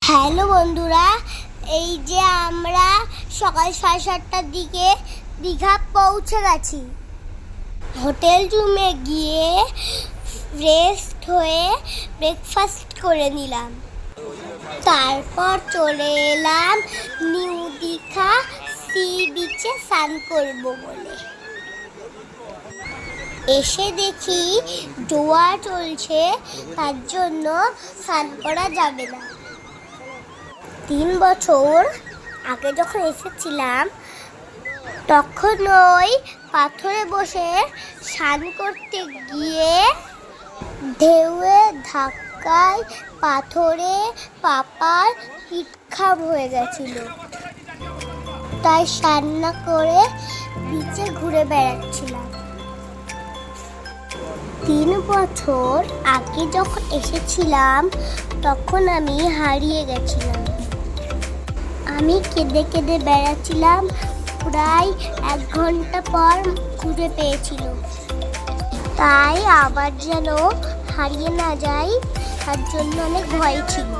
Hello বন্ধুরা, এই যে আমরা সকাল 7:30টার দিকে দীঘা পৌঁছে গেছি। হোটেল রুমে গিয়ে রেস্ট হয়ে ব্রেকফাস্ট করে নিলাম। তারপর চলে এলাম নিউ দীঘা সি বিচে স্নান করবো বলে। এসে দেখি জোয়ার চলছে, তার জন্য স্নান করা যাবে না। 3 বছর আগে যখন এসেছিলাম তখন ওই পাথরে বসে স্নান করতে গিয়ে ঢেউয়ে ধাক্কায় পাথরে পাপার পিঠ খারাপ হয়ে গেছিল, তাই স্নান না করে বিচে ঘুরে বেড়াচ্ছিলাম। 3 বছর আগে যখন এসেছিলাম তখন আমি হারিয়ে গেছিলাম। আমি কেঁদে কেঁদে বেড়াচ্ছিলাম, প্রায় 1 ঘন্টা পর খুঁজে পেয়েছিল। তাই আবার যেন হারিয়ে না যাই, তার জন্য অনেক ভয় ছিল।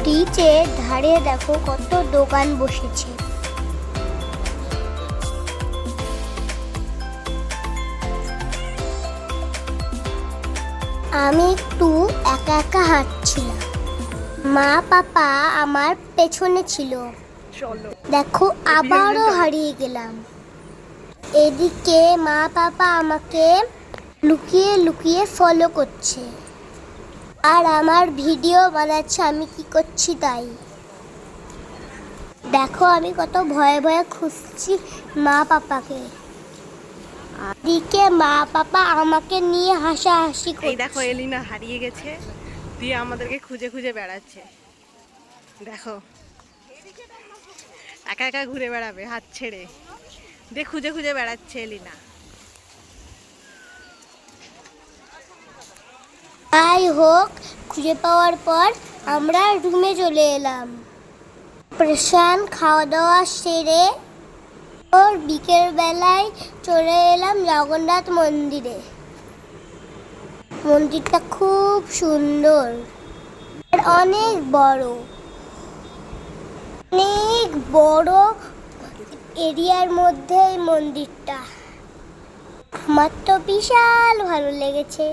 বিচের ধারে দেখো কত দোকান বসেছে। আমি একটু একা একা হাঁটছিলাম, মা পাপা আমার পেছনে ছিল। দেখো আবারও হারিয়ে গেলাম। এদিকে মা পাপা আমাকে লুকিয়ে লুকিয়ে ফলো করছে আর আমার ভিডিও বানাচ্ছে আমি কি করছি তাই। দেখো আমি কত ভয়ে ভয়ে খুঁজছি মা পাপাকে। এদিকে মা পাপা আমাকে নিয়ে হাসাহাসি করছে। এই দেখো এলিনা হারিয়ে গেছে, দিয়ে আমাদেরকে খুঁজে খুঁজে বেড়াচ্ছে। দেখো একা একা ঘুরে বেড়াবে হাত ছেড়ে, দিয়ে খুঁজে খুঁজে বেড়াচ্ছে এলিনা। যাই হোক, খুঁজে পাওয়ার পর আমরা রুমে চলে এলাম। প্রশান খাওয়া দাওয়া সেরে ওর বিকেল বেলায় চলে এলাম জগন্নাথ মন্দিরে। মন্দিরটা খুব সুন্দর আর অনেক বড় এরিয়ার মধ্যে এই মন্দিরটা। আমার তো বিশাল ভালো লেগেছে।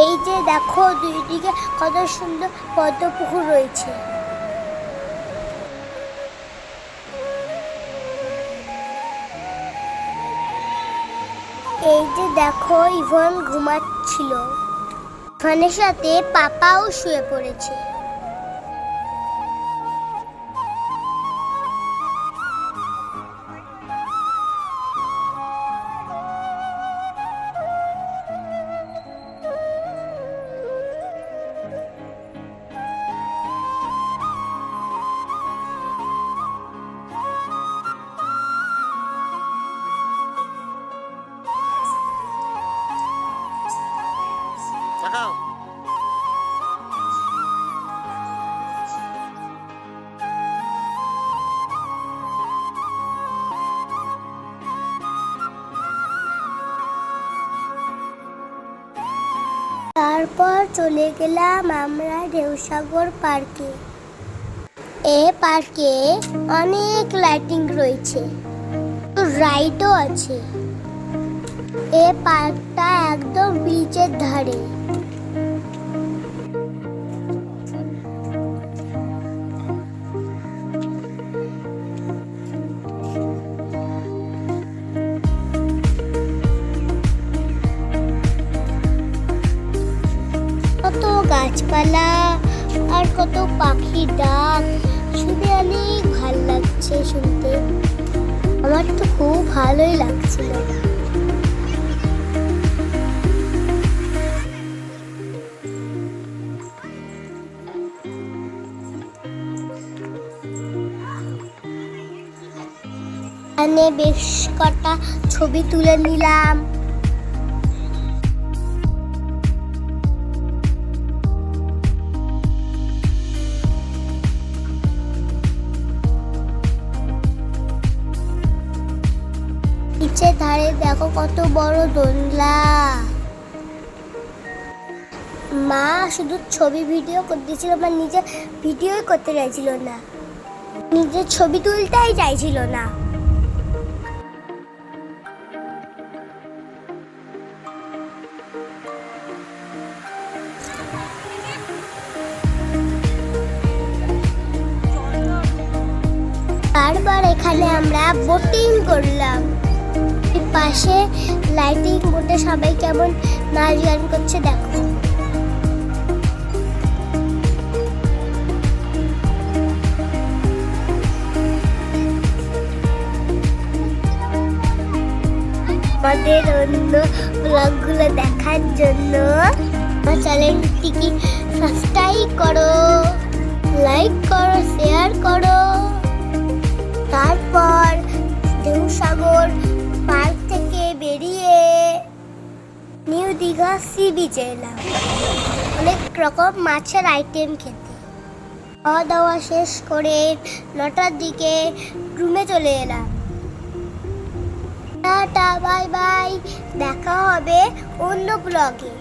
এই যে দেখো দুই দিকে কত সুন্দর পদ্ম পুকুর রয়েছে। এই যে দেখো ইভন ঘুমাচ্ছিল, ইভনের সাথে পাপাও শুয়ে পড়েছে। তারপর চলে গেলাম আমরা ঢেউসাগর পার্কে। এ পার্কে অনেক লাইটিং রয়েছে, রাইডও আছে। এ পার্কটা ধারে। কত গাছপালা আর কত পাখির ডাক শুনে অনেক ভালো লাগছে শুনতে। আমার তো খুব ভালোই লাগছিল। এখানে বেশ কটা ছবি তুলে নিলাম। নিচের ধারে দেখো কত বড় দোলনা। মা শুধু ছবি ভিডিও করতেছিল, মা নিজে ভিডিওই করতে চাইছিল না, নিজের ছবি তুলতেই চাইছিল না। তারপর এখানে আমরা বোটিং করলাম। পাশে লাইটিং বোটে সবাই কেমন নাচ গান করছে দেখো। আমাদের অন্য ব্লগগুলো দেখার জন্য আমার চ্যানেলটিকে সাবস্ক্রাইব করো, লাইক করো, শেয়ার করো। তারপর ঢেউসাগর পার্ক থেকে বেরিয়ে নিউ দীঘা সি বিচে এলাম অনেক রকম মাছের আইটেম খেতে। খাওয়া দাওয়া শেষ করে 9টার দিকে রুমে চলে এলাম। টাটা, বাই বাই, দেখা হবে অন্য ব্লগে।